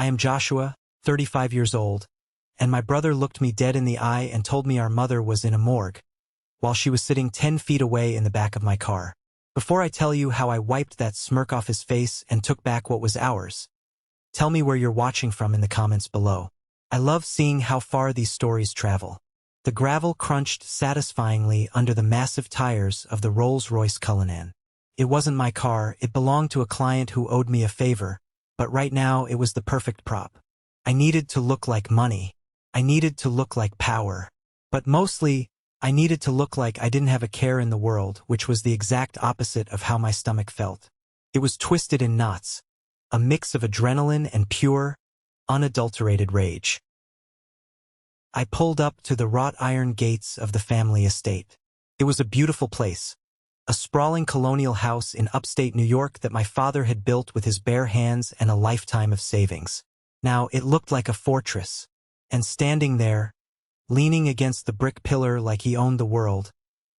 I am Joshua, 35 years old, and my brother looked me dead in the eye and told me our mother was in a morgue, while she was sitting 10 feet away in the back of my car. Before I tell you how I wiped that smirk off his face and took back what was ours, tell me where you're watching from in the comments below. I love seeing how far these stories travel. The gravel crunched satisfyingly under the massive tires of the Rolls-Royce Cullinan. It wasn't my car, it belonged to a client who owed me a favor, but right now it was the perfect prop. I needed to look like money. I needed to look like power. But mostly, I needed to look like I didn't have a care in the world, which was the exact opposite of how my stomach felt. It was twisted in knots, a mix of adrenaline and pure, unadulterated rage. I pulled up to the wrought iron gates of the family estate. It was a beautiful place, a sprawling colonial house in upstate New York that my father had built with his bare hands and a lifetime of savings. Now, it looked like a fortress, and standing there, leaning against the brick pillar like he owned the world,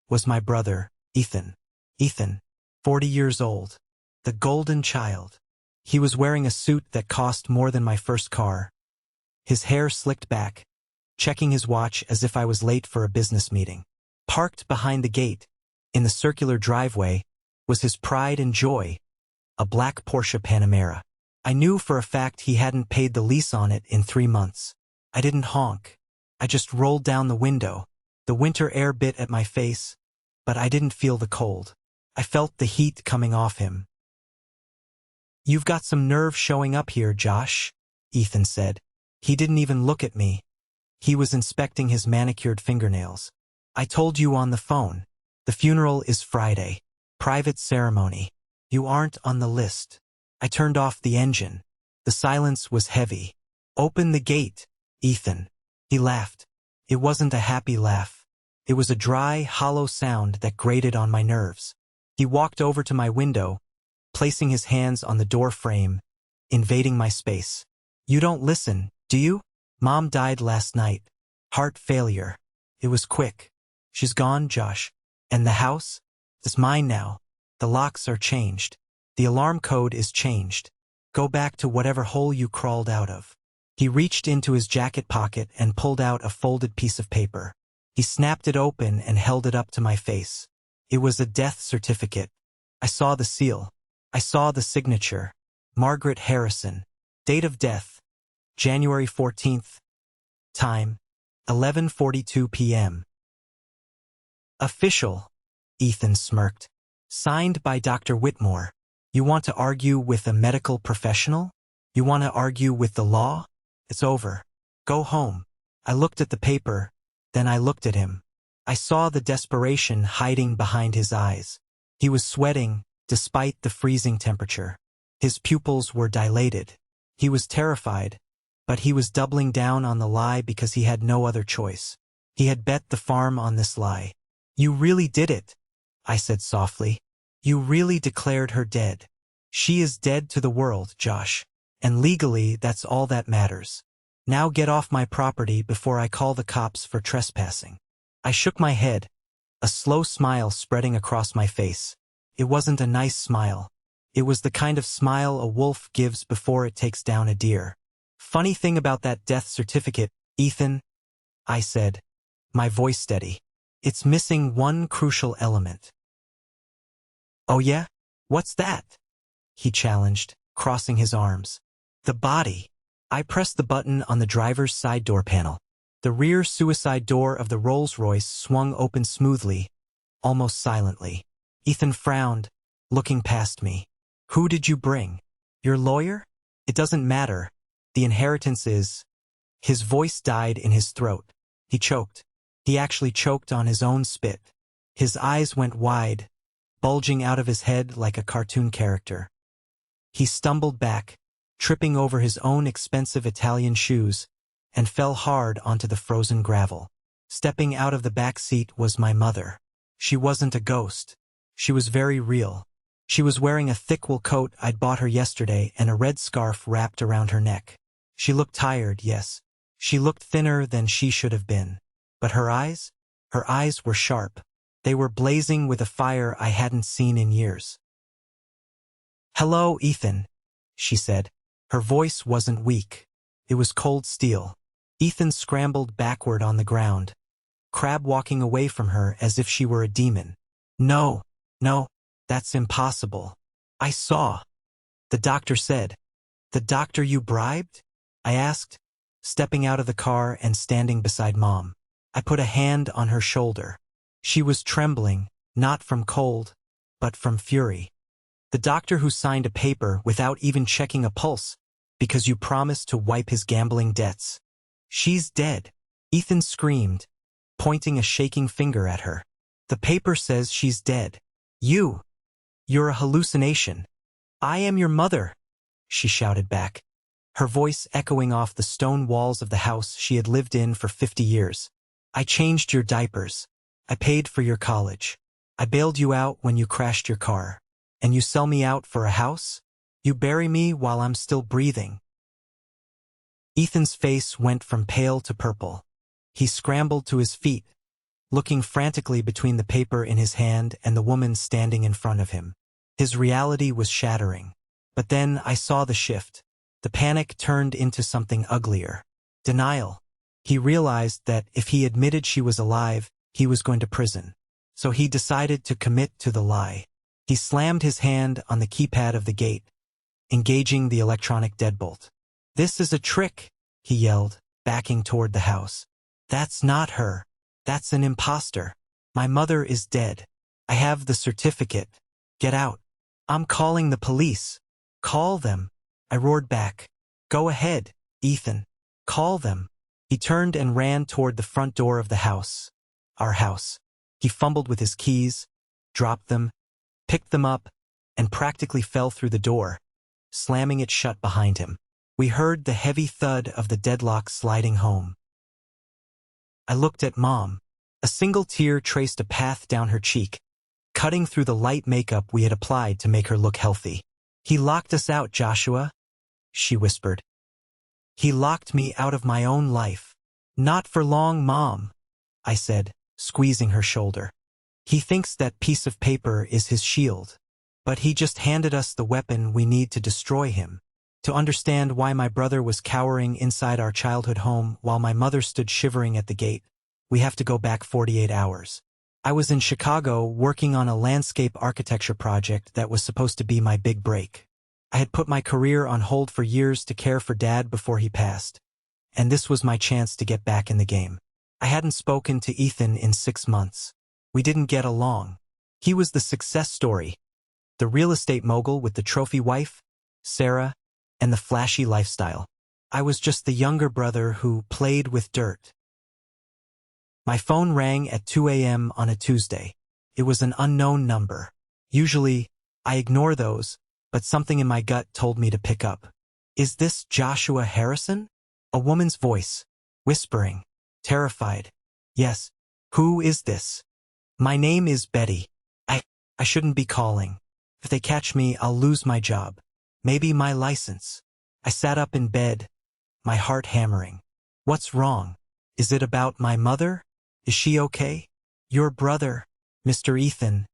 was my brother, Ethan. Ethan, 40 years old, the golden child. He was wearing a suit that cost more than my first car, his hair slicked back, checking his watch as if I was late for a business meeting. Parked behind the gate, in the circular driveway, was his pride and joy, a black Porsche Panamera. I knew for a fact he hadn't paid the lease on it in 3 months. I didn't honk. I just rolled down the window. The winter air bit at my face, but I didn't feel the cold. I felt the heat coming off him. "You've got some nerve showing up here, Josh," Ethan said. He didn't even look at me. He was inspecting his manicured fingernails. "I told you on the phone. The funeral is Friday. Private ceremony. You aren't on the list." I turned off the engine. The silence was heavy. "Open the gate, Ethan." He laughed. It wasn't a happy laugh. It was a dry, hollow sound that grated on my nerves. He walked over to my window, placing his hands on the door frame, invading my space. "You don't listen, do you? Mom died last night. Heart failure. It was quick. She's gone, Josh. And the house? It's mine now. The locks are changed. The alarm code is changed. Go back to whatever hole you crawled out of." He reached into his jacket pocket and pulled out a folded piece of paper. He snapped it open and held it up to my face. It was a death certificate. I saw the seal. I saw the signature. Margaret Harrison. Date of death, January 14th. Time, 11:42 p.m. "Official," Ethan smirked. "Signed by Dr. Whitmore. You want to argue with a medical professional? You want to argue with the law? It's over. Go home." I looked at the paper, then I looked at him. I saw the desperation hiding behind his eyes. He was sweating, despite the freezing temperature. His pupils were dilated. He was terrified, but he was doubling down on the lie because he had no other choice. He had bet the farm on this lie. "You really did it," I said softly. "You really declared her dead. She is dead to the world, Josh. And legally, that's all that matters. Now get off my property before I call the cops for trespassing." I shook my head, a slow smile spreading across my face. It wasn't a nice smile. It was the kind of smile a wolf gives before it takes down a deer. "Funny thing about that death certificate, Ethan," I said, my voice steady. "It's missing one crucial element." "Oh yeah? What's that?" he challenged, crossing his arms. "The body." I pressed the button on the driver's side door panel. The rear suicide door of the Rolls-Royce swung open smoothly, almost silently. Ethan frowned, looking past me. "Who did you bring? Your lawyer? It doesn't matter. The inheritance is—" His voice died in his throat. He choked. He actually choked on his own spit. His eyes went wide, bulging out of his head like a cartoon character. He stumbled back, tripping over his own expensive Italian shoes, and fell hard onto the frozen gravel. Stepping out of the back seat was my mother. She wasn't a ghost. She was very real. She was wearing a thick wool coat I'd bought her yesterday and a red scarf wrapped around her neck. She looked tired, yes. She looked thinner than she should have been. But her eyes were sharp. They were blazing with a fire I hadn't seen in years. "Hello, Ethan," she said. Her voice wasn't weak. It was cold steel. Ethan scrambled backward on the ground, Crab walking away from her as if she were a demon. No, no, that's impossible. I saw. The doctor said. The doctor you bribed? I asked, stepping out of the car and standing beside Mom. I put a hand on her shoulder. She was trembling, not from cold, but from fury. The doctor who signed a paper without even checking a pulse, because you promised to wipe his gambling debts. She's dead, Ethan screamed, pointing a shaking finger at her. The paper says she's dead. You're a hallucination. I am your mother, she shouted back, her voice echoing off the stone walls of the house she had lived in for 50 years. I changed your diapers. I paid for your college. I bailed you out when you crashed your car. And you sell me out for a house? You bury me while I'm still breathing. Ethan's face went from pale to purple. He scrambled to his feet, looking frantically between the paper in his hand and the woman standing in front of him. His reality was shattering. But then I saw the shift. The panic turned into something uglier. Denial. He realized that if he admitted she was alive, he was going to prison. So he decided to commit to the lie. He slammed his hand on the keypad of the gate, engaging the electronic deadbolt. This is a trick, he yelled, backing toward the house. That's not her. That's an imposter. My mother is dead. I have the certificate. Get out. I'm calling the police. Call them. I roared back. Go ahead, Ethan. Call them. He turned and ran toward the front door of the house. Our house. He fumbled with his keys, dropped them, picked them up, and practically fell through the door, slamming it shut behind him. We heard the heavy thud of the deadlock sliding home. I looked at Mom. A single tear traced a path down her cheek, cutting through the light makeup we had applied to make her look healthy. He locked us out, Joshua, she whispered. He locked me out of my own life. Not for long, Mom, I said, squeezing her shoulder. He thinks that piece of paper is his shield, but he just handed us the weapon we need to destroy him. To understand why my brother was cowering inside our childhood home while my mother stood shivering at the gate, we have to go back 48 hours. I was in Chicago working on a landscape architecture project that was supposed to be my big break. I had put my career on hold for years to care for Dad before he passed, and this was my chance to get back in the game. I hadn't spoken to Ethan in 6 months. We didn't get along. He was the success story, the real estate mogul with the trophy wife, Sarah, and the flashy lifestyle. I was just the younger brother who played with dirt. My phone rang at 2 a.m. on a Tuesday. It was an unknown number. Usually, I ignore those, but something in my gut told me to pick up. Is this Joshua Harrison? A woman's voice, whispering, terrified. Yes. Who is this? My name is Betty. I shouldn't be calling. If they catch me, I'll lose my job. Maybe my license. I sat up in bed, my heart hammering. What's wrong? Is it about my mother? Is she okay? Your brother, Mr. Ethan.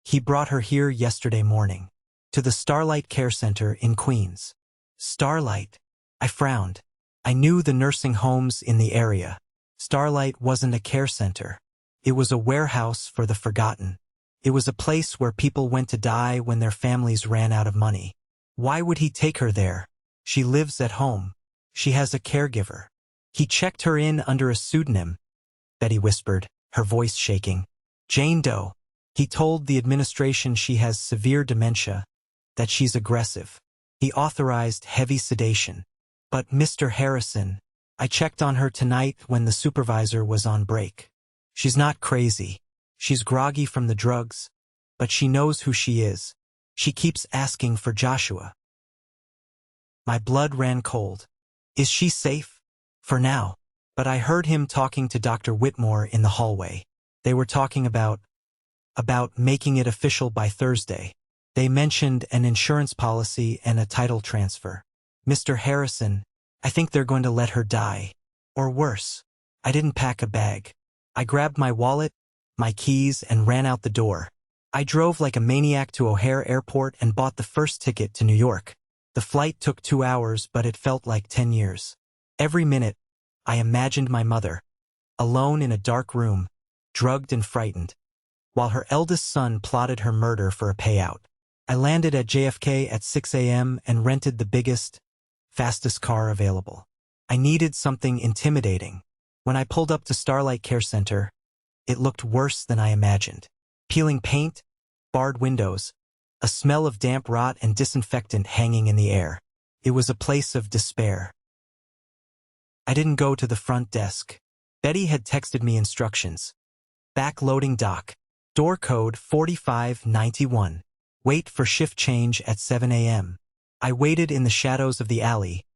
He brought her here yesterday morning, to the Starlight Care Center in Queens. Starlight. I frowned. I knew the nursing homes in the area. Starlight wasn't a care center. It was a warehouse for the forgotten. It was a place where people went to die when their families ran out of money. Why would he take her there? She lives at home. She has a caregiver. He checked her in under a pseudonym, Betty whispered, her voice shaking. Jane Doe. He told the administration she has severe dementia, that she's aggressive. He authorized heavy sedation. But Mr. Harrison, I checked on her tonight when the supervisor was on break. She's not crazy. She's groggy from the drugs, but she knows who she is. She keeps asking for Joshua. My blood ran cold. Is she safe? For now. But I heard him talking to Dr. Whitmore in the hallway. They were talking about making it official by Thursday. They mentioned an insurance policy and a title transfer. Mr. Harrison, I think they're going to let her die. Or worse. I didn't pack a bag. I grabbed my wallet, my keys, and ran out the door. I drove like a maniac to O'Hare Airport and bought the first ticket to New York. The flight took 2 hours, but it felt like 10 years. Every minute, I imagined my mother, alone in a dark room, drugged and frightened, while her eldest son plotted her murder for a payout. I landed at JFK at 6 a.m. and rented the biggest, fastest car available. I needed something intimidating. When I pulled up to Starlight Care Center, it looked worse than I imagined. Peeling paint, barred windows, a smell of damp rot and disinfectant hanging in the air. It was a place of despair. I didn't go to the front desk. Betty had texted me instructions. Backloading dock. Door code 4591. Wait for shift change at 7 a.m. I waited in the shadows of the alley,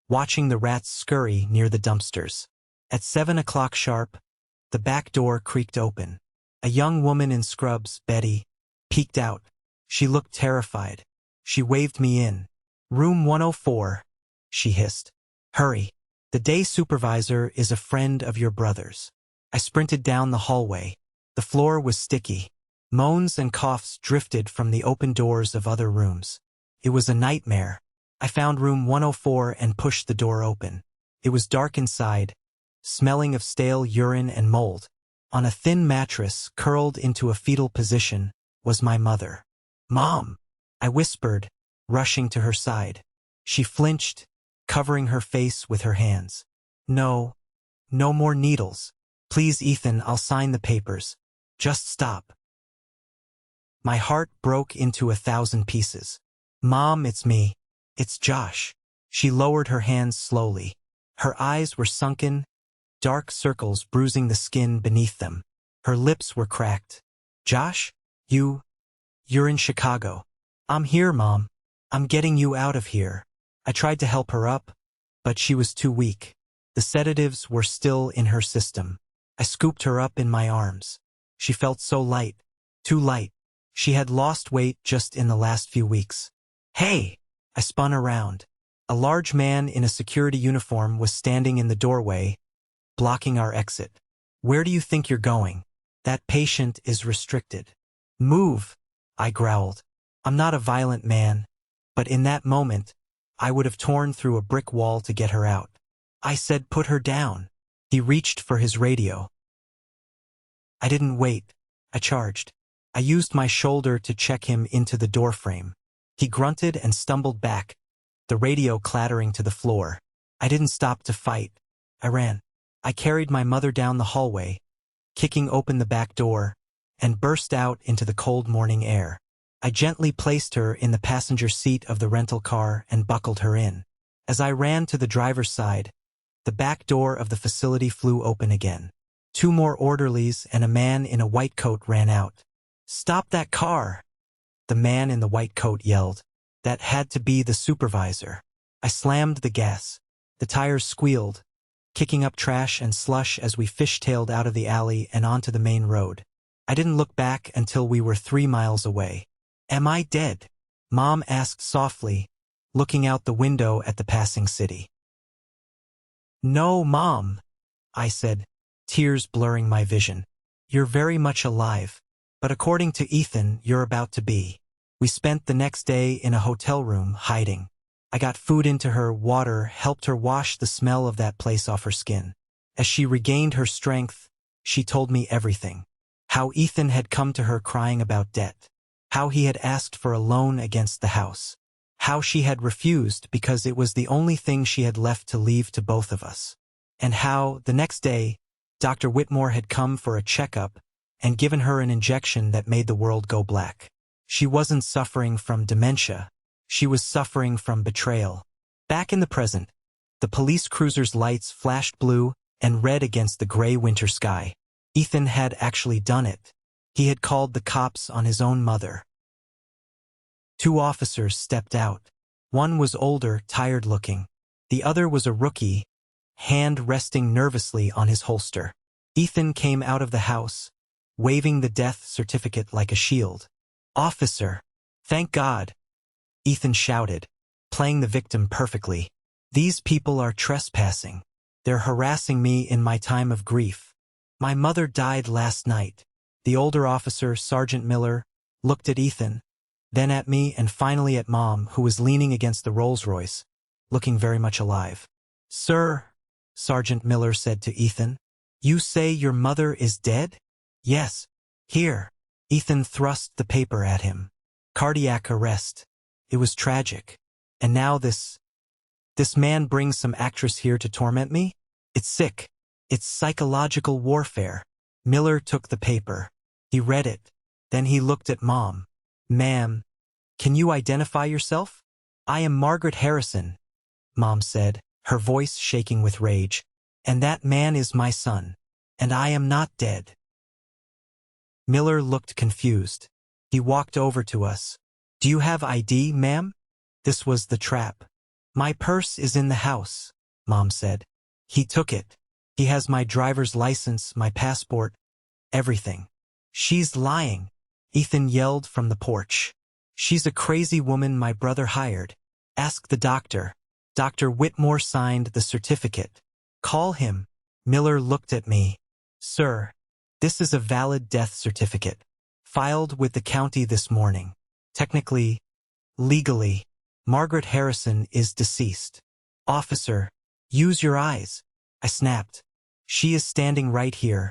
watching the rats scurry near the dumpsters. At 7 o'clock sharp, the back door creaked open. A young woman in scrubs, Betty, peeked out. She looked terrified. She waved me in. Room 104, she hissed. Hurry. The day supervisor is a friend of your brother's. I sprinted down the hallway. The floor was sticky. Moans and coughs drifted from the open doors of other rooms. It was a nightmare. I found room 104 and pushed the door open. It was dark inside, smelling of stale urine and mold. On a thin mattress, curled into a fetal position, was my mother. Mom! I whispered, rushing to her side. She flinched, covering her face with her hands. No more needles. Please, Ethan, I'll sign the papers. Just stop. My heart broke into 1,000 pieces. Mom, it's me. It's Josh. She lowered her hands slowly. Her eyes were sunken, dark circles bruising the skin beneath them. Her lips were cracked. Josh? You're in Chicago. I'm here, Mom. I'm getting you out of here. I tried to help her up, but she was too weak. The sedatives were still in her system. I scooped her up in my arms. She felt so light, too light. She had lost weight just in the last few weeks. Hey! I spun around. A large man in a security uniform was standing in the doorway, blocking our exit. Where do you think you're going? That patient is restricted. Move, I growled. I'm not a violent man, but in that moment, I would have torn through a brick wall to get her out. I said, put her down. He reached for his radio. I didn't wait. I charged. I used my shoulder to check him into the doorframe. He grunted and stumbled back, the radio clattering to the floor. I didn't stop to fight. I ran. I carried my mother down the hallway, kicking open the back door, and burst out into the cold morning air. I gently placed her in the passenger seat of the rental car and buckled her in. As I ran to the driver's side, the back door of the facility flew open again. 2 more orderlies and a man in a white coat ran out. Stop that car! The man in the white coat yelled. That had to be the supervisor. I slammed the gas. The tires squealed, kicking up trash and slush as we fishtailed out of the alley and onto the main road. I didn't look back until we were 3 miles away. Am I dead? Mom asked softly, looking out the window at the passing city. No, Mom, I said, tears blurring my vision. You're very much alive. But according to Ethan, you're about to be. We spent the next day in a hotel room, hiding. I got food into her, water, helped her wash the smell of that place off her skin. As she regained her strength, she told me everything. How Ethan had come to her crying about debt. How he had asked for a loan against the house. How she had refused because it was the only thing she had left to leave to both of us. And how, the next day, Dr. Whitmore had come for a checkup and given her an injection that made the world go black. She wasn't suffering from dementia. She was suffering from betrayal. Back in the present, the police cruiser's lights flashed blue and red against the gray winter sky. Ethan had actually done it. He had called the cops on his own mother. 2 officers stepped out. One was older, tired-looking. The other was a rookie, hand resting nervously on his holster. Ethan came out of the house, waving the death certificate like a shield. Officer! Thank God! Ethan shouted, playing the victim perfectly. These people are trespassing. They're harassing me in my time of grief. My mother died last night. The older officer, Sergeant Miller, looked at Ethan, then at me, and finally at Mom, who was leaning against the Rolls-Royce, looking very much alive. "Sir," Sergeant Miller said to Ethan, "you say your mother is dead?" "Yes. Here." Ethan thrust the paper at him. "Cardiac arrest. It was tragic. And now this man brings some actress here to torment me? It's sick. It's psychological warfare." Miller took the paper. He read it. Then he looked at Mom. "Ma'am, can you identify yourself?" "I am Margaret Harrison," Mom said, her voice shaking with rage. "And that man is my son. And I am not dead." Miller looked confused. He walked over to us. "Do you have ID, ma'am?" This was the trap. "My purse is in the house," Mom said. "He took it. He has my driver's license, my passport, everything." "She's lying," Ethan yelled from the porch. "She's a crazy woman my brother hired. Ask the doctor." Dr. Whitmore signed the certificate. "Call him." Miller looked at me. "Sir, this is a valid death certificate. Filed with the county this morning. Technically, legally, Margaret Harrison is deceased." "Officer, use your eyes," I snapped. "She is standing right here.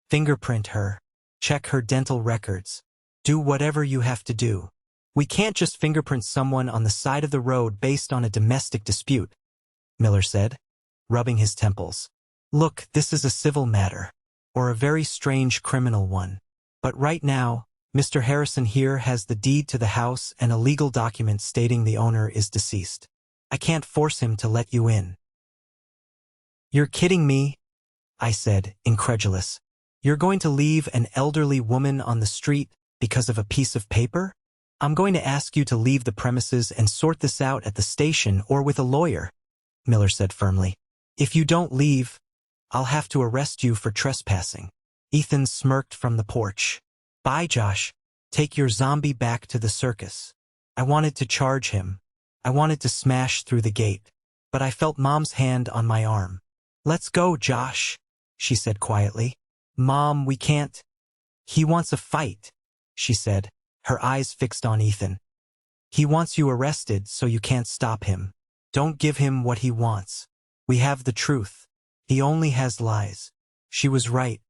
Fingerprint her. Check her dental records. Do whatever you have to do. We can't just fingerprint someone on the side of the road based on a domestic dispute," Miller said, rubbing his temples. "Look, this is a civil matter, or a very strange criminal one. But right now, Mr. Harrison here has the deed to the house and a legal document stating the owner is deceased. I can't force him to let you in." "You're kidding me," I said, incredulous. "You're going to leave an elderly woman on the street because of a piece of paper? I'm going to ask you to leave the premises and sort this out at the station or with a lawyer," Miller said firmly. "If you don't leave, I'll have to arrest you for trespassing." Ethan smirked from the porch. "Bye, Josh. Take your zombie back to the circus." I wanted to charge him. I wanted to smash through the gate. But I felt Mom's hand on my arm. "Let's go, Josh," she said quietly. "Mom, we can't." "He wants a fight," she said, her eyes fixed on Ethan. "He wants you arrested so you can't stop him. Don't give him what he wants. We have the truth. He only has lies." She was right.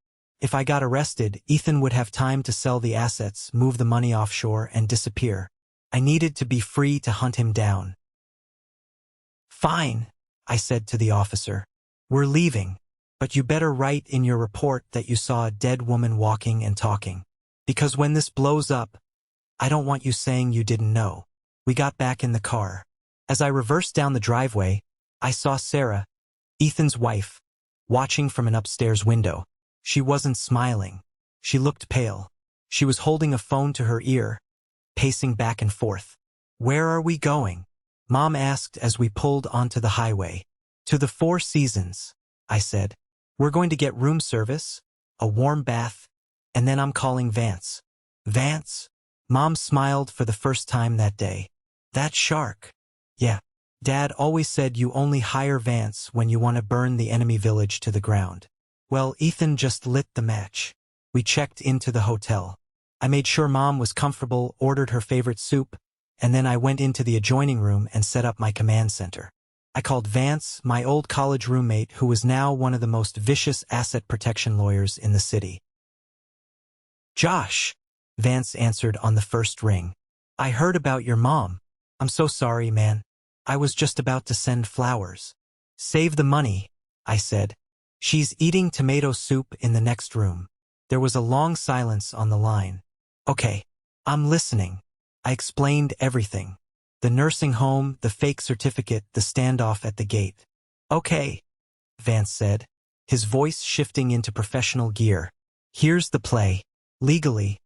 If I got arrested, Ethan would have time to sell the assets, move the money offshore, and disappear. I needed to be free to hunt him down. "Fine," I said to the officer. "We're leaving. But you better write in your report that you saw a dead woman walking and talking. Because when this blows up, I don't want you saying you didn't know." We got back in the car. As I reversed down the driveway, I saw Sarah, Ethan's wife, watching from an upstairs window. She wasn't smiling. She looked pale. She was holding a phone to her ear, pacing back and forth. "Where are we going?" Mom asked as we pulled onto the highway. "To the Four Seasons," I said. "We're going to get room service, a warm bath, and then I'm calling Vance." "Vance?" Mom smiled for the first time that day. "That shark." "Yeah. Dad always said you only hire Vance when you want to burn the enemy village to the ground." Well, Ethan just lit the match. We checked into the hotel. I made sure Mom was comfortable, ordered her favorite soup, and then I went into the adjoining room and set up my command center. I called Vance, my old college roommate, who was now one of the most vicious asset protection lawyers in the city. "Josh," Vance answered on the first ring. "I heard about your mom. I'm so sorry, man. I was just about to send flowers." "Save the money," I said. "She's eating tomato soup in the next room." There was a long silence on the line. "Okay, I'm listening." I explained everything. The nursing home, the fake certificate, the standoff at the gate. "Okay," Vance said, his voice shifting into professional gear. "Here's the play. Legally,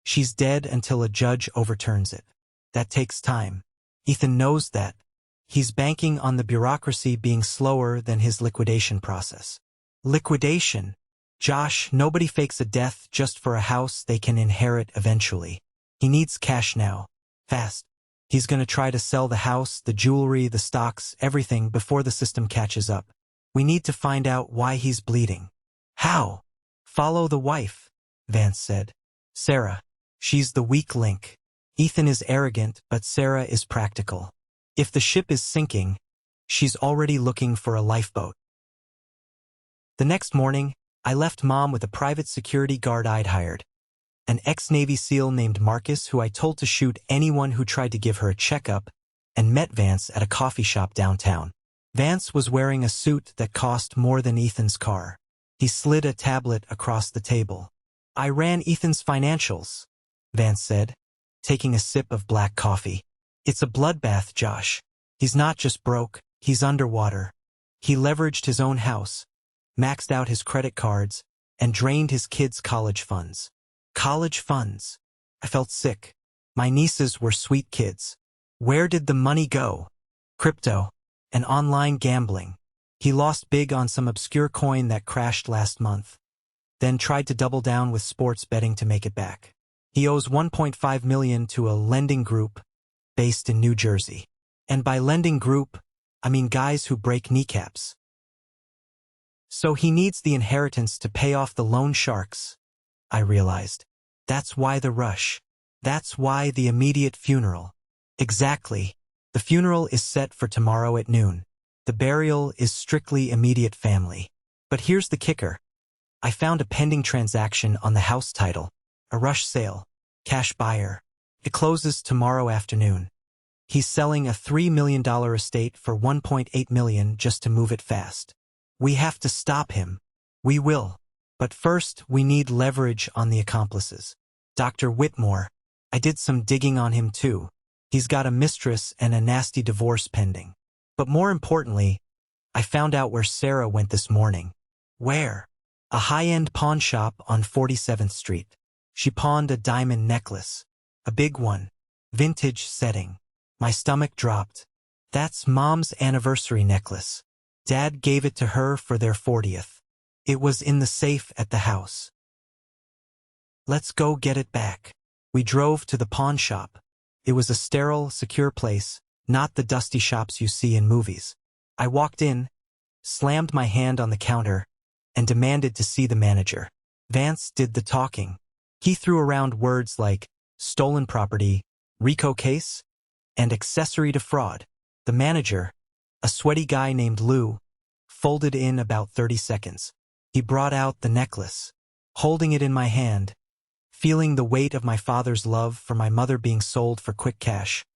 she's dead until a judge overturns it. That takes time. Ethan knows that. He's banking on the bureaucracy being slower than his liquidation process." "Liquidation? Josh, nobody fakes a death just for a house they can inherit eventually. He needs cash now. Fast. He's going to try to sell the house, the jewelry, the stocks, everything before the system catches up. We need to find out why he's bleeding." "How?" "Follow the wife," Vance said. "Sarah. She's the weak link. Ethan is arrogant, but Sarah is practical. If the ship is sinking, she's already looking for a lifeboat. The next morning, I left Mom with a private security guard I'd hired, an ex-Navy SEAL named Marcus who I told to shoot anyone who tried to give her a checkup, and met Vance at a coffee shop downtown. Vance was wearing a suit that cost more than Ethan's car. He slid a tablet across the table. "I ran Ethan's financials," Vance said, taking a sip of black coffee. "It's a bloodbath, Josh. He's not just broke, he's underwater. He leveraged his own house, maxed out his credit cards, and drained his kids' college funds." College funds. I felt sick. My nieces were sweet kids. Where did the money go? Crypto and online gambling. He lost big on some obscure coin that crashed last month, then tried to double down with sports betting to make it back. He owes $1.5 million to a lending group based in New Jersey. And by lending group, I mean guys who break kneecaps. So he needs the inheritance to pay off the loan sharks, I realized. That's why the rush. That's why the immediate funeral. Exactly. The funeral is set for tomorrow at noon. The burial is strictly immediate family. But here's the kicker. I found a pending transaction on the house title. A rush sale. Cash buyer. It closes tomorrow afternoon. He's selling a $3 million estate for $1.8 million just to move it fast. We have to stop him. We will. But first, we need leverage on the accomplices. Dr. Whitmore. I did some digging on him too. He's got a mistress and a nasty divorce pending. But more importantly, I found out where Sarah went this morning. Where? A high-end pawn shop on 47th Street. She pawned a diamond necklace. A big one. Vintage setting. My stomach dropped. That's Mom's anniversary necklace. Dad gave it to her for their 40th. It was in the safe at the house. Let's go get it back. We drove to the pawn shop. It was a sterile, secure place, not the dusty shops you see in movies. I walked in, slammed my hand on the counter, and demanded to see the manager. Vance did the talking. He threw around words like stolen property, RICO case, and accessory to fraud. The manager, a sweaty guy named Lou, folded in about 30 seconds. He brought out the necklace. Holding it in my hand, feeling the weight of my father's love for my mother being sold for quick cash,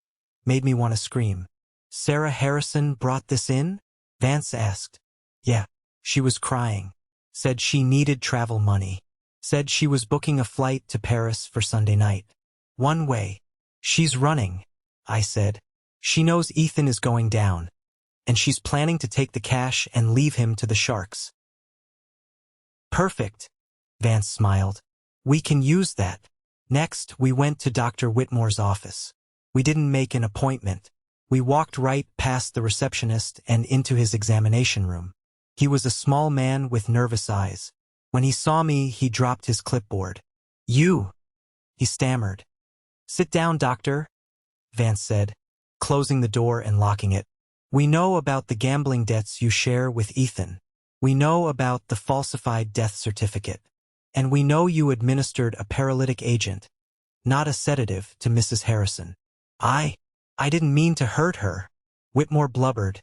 made me want to scream. "Sarah Harrison brought this in?" Vance asked. "Yeah." She was crying. Said she needed travel money. Said she was booking a flight to Paris for Sunday night. One way. "She's running," I said. "She knows Ethan is going down, and she's planning to take the cash and leave him to the sharks." "Perfect," Vance smiled. "We can use that." Next, we went to Dr. Whitmore's office. We didn't make an appointment. We walked right past the receptionist and into his examination room. He was a small man with nervous eyes. When he saw me, he dropped his clipboard. "You," he stammered. "Sit down, doctor," Vance said, closing the door and locking it. "We know about the gambling debts you share with Ethan. We know about the falsified death certificate. And we know you administered a paralytic agent, not a sedative, to Mrs. Harrison." I didn't mean to hurt her," Whitmore blubbered,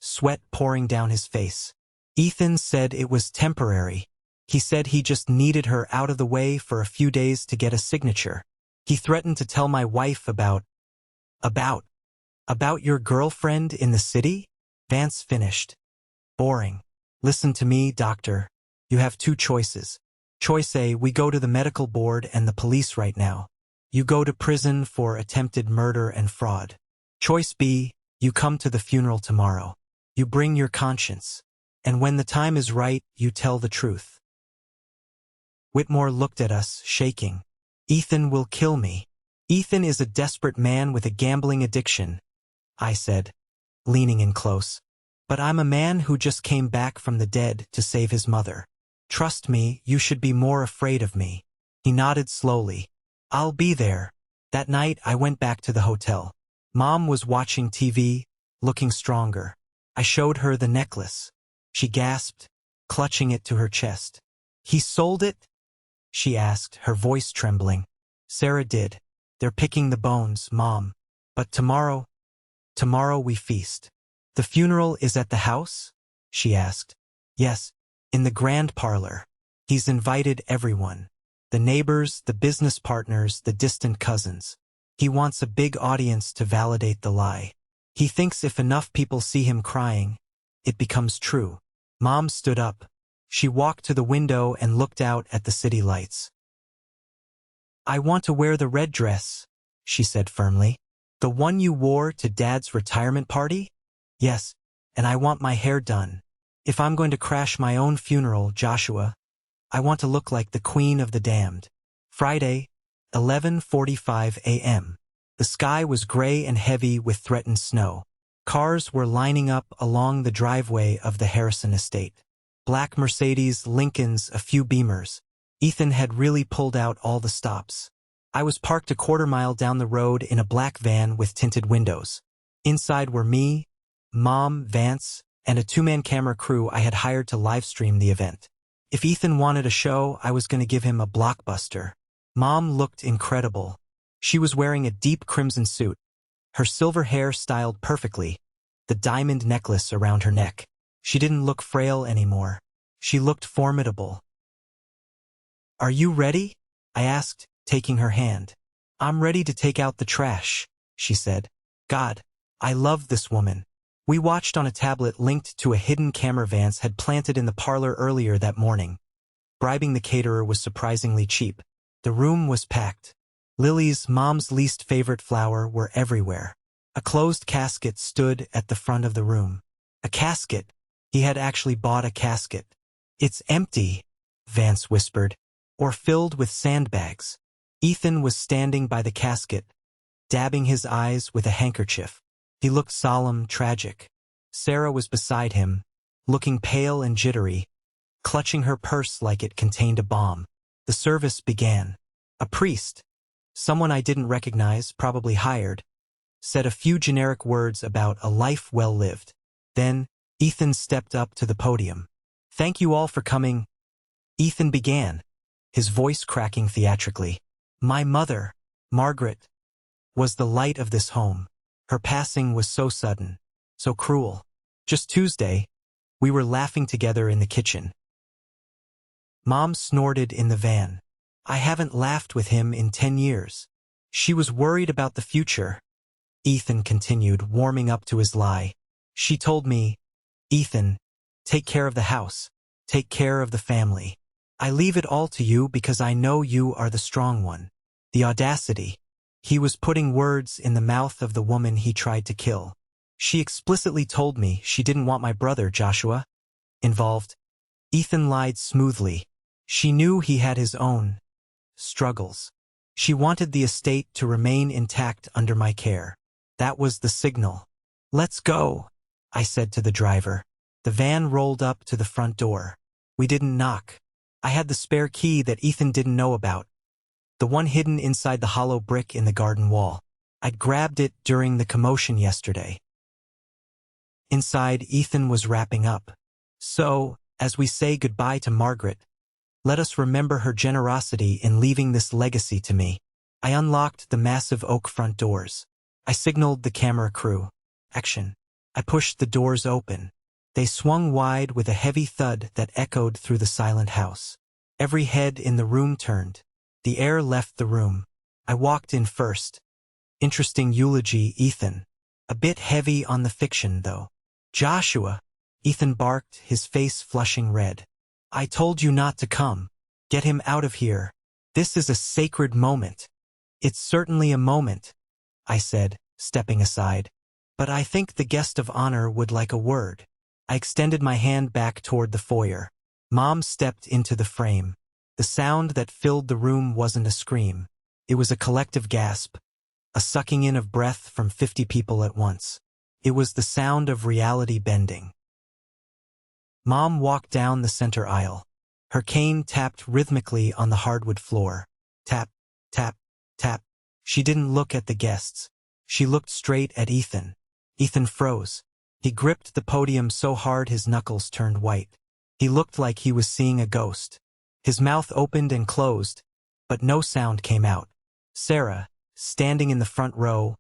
sweat pouring down his face. "Ethan said it was temporary. He said he just needed her out of the way for a few days to get a signature. He threatened to tell my wife about your girlfriend in the city?" Vance finished. "Boring. Listen to me, doctor. You have two choices. Choice A, we go to the medical board and the police right now. You go to prison for attempted murder and fraud. Choice B, you come to the funeral tomorrow. You bring your conscience. And when the time is right, you tell the truth." Whitmore looked at us, shaking. "Ethan will kill me." "Ethan is a desperate man with a gambling addiction," I said, leaning in close. "But I'm a man who just came back from the dead to save his mother. Trust me, you should be more afraid of me." He nodded slowly. "I'll be there." That night, I went back to the hotel. Mom was watching TV, looking stronger. I showed her the necklace. She gasped, clutching it to her chest. "He sold it?" she asked, her voice trembling. "Sarah did. They're picking the bones, Mom. But tomorrow we feast. The funeral is at the house? She asked. Yes, in the grand parlor. He's invited everyone. The neighbors, the business partners, the distant cousins. He wants a big audience to validate the lie. He thinks if enough people see him crying, it becomes true. Mom stood up. She walked to the window and looked out at the city lights. I want to wear the red dress, she said firmly. The one you wore to Dad's retirement party? Yes, and I want my hair done. If I'm going to crash my own funeral, Joshua, I want to look like the Queen of the Damned. Friday, 11:45 a.m. The sky was gray and heavy with threatened snow. Cars were lining up along the driveway of the Harrison estate. Black Mercedes, Lincolns, a few Beamers. Ethan had really pulled out all the stops. I was parked a quarter-mile down the road in a black van with tinted windows. Inside were me, Mom, Vance, and a two-man camera crew I had hired to livestream the event. If Ethan wanted a show, I was going to give him a blockbuster. Mom looked incredible. She was wearing a deep crimson suit, her silver hair styled perfectly, the diamond necklace around her neck. She didn't look frail anymore. She looked formidable. Are you ready? I asked, taking her hand. I'm ready to take out the trash, she said. God, I love this woman. We watched on a tablet linked to a hidden camera Vance had planted in the parlor earlier that morning. Bribing the caterer was surprisingly cheap. The room was packed. Lilies, Mom's least favorite flower, were everywhere. A closed casket stood at the front of the room. A casket. He had actually bought a casket. It's empty, Vance whispered, or filled with sandbags. Ethan was standing by the casket, dabbing his eyes with a handkerchief. He looked solemn, tragic. Sarah was beside him, looking pale and jittery, clutching her purse like it contained a bomb. The service began. A priest, someone I didn't recognize, probably hired, said a few generic words about a life well lived. Then, Ethan stepped up to the podium. Thank you all for coming. Ethan began, his voice cracking theatrically. My mother, Margaret, was the light of this home. Her passing was so sudden, so cruel. Just Tuesday, we were laughing together in the kitchen. Mom snorted in the van. I haven't laughed with him in 10 years. She was worried about the future. Ethan continued, warming up to his lie. She told me, Ethan, take care of the house. Take care of the family. I leave it all to you because I know you are the strong one. The audacity. He was putting words in the mouth of the woman he tried to kill. She explicitly told me she didn't want my brother, Joshua, involved. Ethan lied smoothly. She knew he had his own struggles. She wanted the estate to remain intact under my care. That was the signal. Let's go, I said to the driver. The van rolled up to the front door. We didn't knock. I had the spare key that Ethan didn't know about, the one hidden inside the hollow brick in the garden wall. I'd grabbed it during the commotion yesterday. Inside, Ethan was wrapping up. So, as we say goodbye to Margaret, let us remember her generosity in leaving this legacy to me. I unlocked the massive oak front doors. I signaled the camera crew. Action. I pushed the doors open. They swung wide with a heavy thud that echoed through the silent house. Every head in the room turned. The air left the room. I walked in first. Interesting eulogy, Ethan. A bit heavy on the fiction, though. Joshua, Ethan barked, his face flushing red. I told you not to come. Get him out of here. This is a sacred moment. It's certainly a moment, I said, stepping aside. But I think the guest of honor would like a word. I extended my hand back toward the foyer. Mom stepped into the frame. The sound that filled the room wasn't a scream. It was a collective gasp, a sucking in of breath from 50 people at once. It was the sound of reality bending. Mom walked down the center aisle. Her cane tapped rhythmically on the hardwood floor. Tap, tap, tap. She didn't look at the guests. She looked straight at Ethan. Ethan froze. He gripped the podium so hard his knuckles turned white. He looked like he was seeing a ghost. His mouth opened and closed, but no sound came out. Sarah, standing in the front row,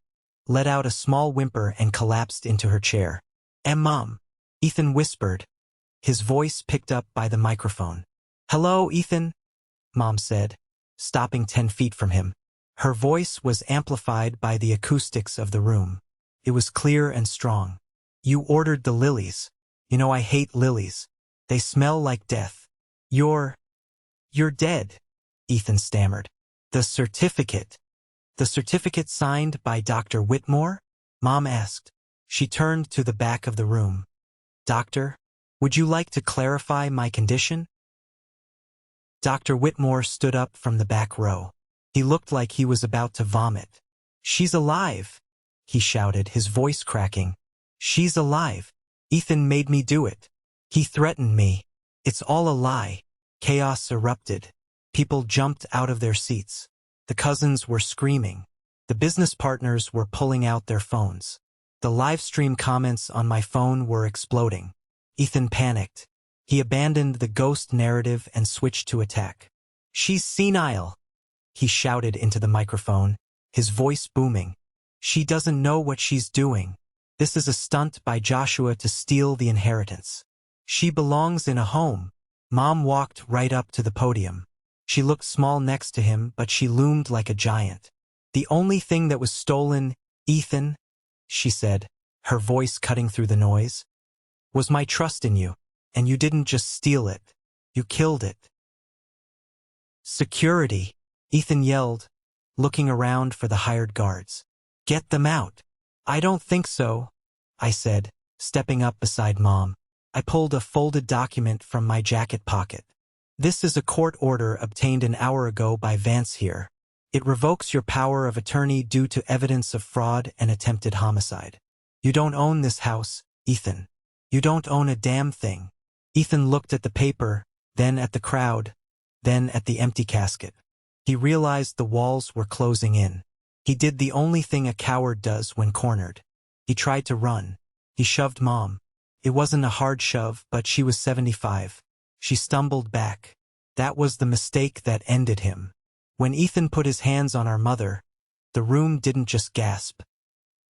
let out a small whimper and collapsed into her chair. Mom," Ethan whispered, his voice picked up by the microphone. "Hello, Ethan," Mom said, stopping 10 feet from him. Her voice was amplified by the acoustics of the room. It was clear and strong. "You ordered the lilies. You know I hate lilies. They smell like death. You're dead," Ethan stammered. "The certificate. The certificate signed by Dr. Whitmore?" Mom asked. She turned to the back of the room. "Doctor, would you like to clarify my condition?" Dr. Whitmore stood up from the back row. He looked like he was about to vomit. "She's alive," he shouted, his voice cracking. "She's alive. Ethan made me do it. He threatened me. It's all a lie." Chaos erupted. People jumped out of their seats. The cousins were screaming. The business partners were pulling out their phones. The live stream comments on my phone were exploding. Ethan panicked. He abandoned the ghost narrative and switched to attack. "She's senile," he shouted into the microphone, his voice booming. "She doesn't know what she's doing. This is a stunt by Joshua to steal the inheritance. She belongs in a home." Mom walked right up to the podium. She looked small next to him, but she loomed like a giant. "The only thing that was stolen, Ethan," she said, her voice cutting through the noise, "was my trust in you. And you didn't just steal it. You killed it." "Security," Ethan yelled, looking around for the hired guards. "Get them out." "I don't think so," I said, stepping up beside Mom. I pulled a folded document from my jacket pocket. "This is a court order obtained an hour ago by Vance here. It revokes your power of attorney due to evidence of fraud and attempted homicide. You don't own this house, Ethan. You don't own a damn thing." Ethan looked at the paper, then at the crowd, then at the empty casket. He realized the walls were closing in. He did the only thing a coward does when cornered. He tried to run. He shoved Mom. It wasn't a hard shove, but she was 75. She stumbled back. That was the mistake that ended him. When Ethan put his hands on our mother, the room didn't just gasp.